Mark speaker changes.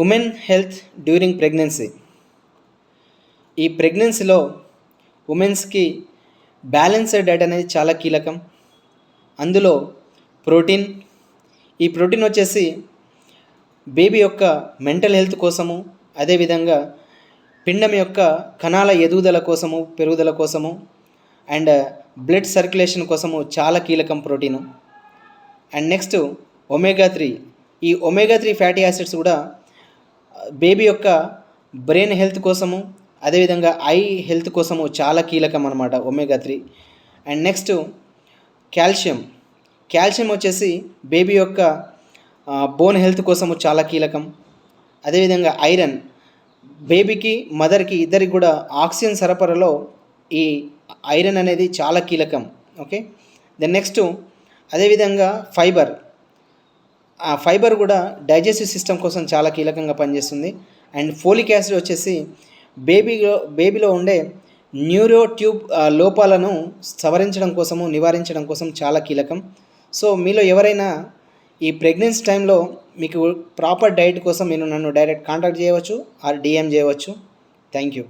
Speaker 1: Women health during pregnancy. ఈ ప్రెగ్నెన్సీలో ఉమెన్స్కి balanced diet అనేది చాలా కీలకం. అందులో ప్రోటీన్, ఈ ప్రోటీన్ వచ్చేసి బేబీ యొక్క మెంటల్ హెల్త్ కోసము, అదేవిధంగా పిండం యొక్క కణాల ఎదుగుదల కోసము, పెరుగుదల కోసము అండ్ బ్లడ్ సర్క్యులేషన్ కోసము చాలా కీలకం ప్రోటీను. And next omega 3. ఈ ఒమేగా 3 ఫ్యాటీ యాసిడ్స్ కూడా బేబీ యొక్క బ్రెయిన్ హెల్త్ కోసము, అదేవిధంగా ఐ హెల్త్ కోసము చాలా కీలకం అనమాట ఒమేగా 3. అండ్ నెక్స్ట్ కాల్షియం వచ్చేసి బేబీ యొక్క బోన్ హెల్త్ కోసము చాలా కీలకం. అదేవిధంగా ఐరన్, బేబీకి మదర్కి ఇద్దరికి కూడా ఆక్సిజన్ సరఫరాలో ఈ ఐరన్ అనేది చాలా కీలకం. ఓకే, దెన్ నెక్స్ట్ అదేవిధంగా ఫైబర్ కూడా డైజెస్టివ్ సిస్టమ్ కోసం చాలా కీలకంగా పనిచేస్తుంది. అండ్ ఫోలిక్ యాసిడ్ వచ్చేసి బేబీలో ఉండే న్యూరో ట్యూబ్ లోపాలను సవరించడం కోసము, నివారించడం కోసం చాలా కీలకం. సో మీలో ఎవరైనా ఈ ప్రెగ్నెన్సీ టైంలో మీకు ప్రాపర్ డైట్ కోసం మీరు నన్ను డైరెక్ట్ కాంటాక్ట్ చేయవచ్చు ఆర్ డిఎం చేయవచ్చు. Thank you.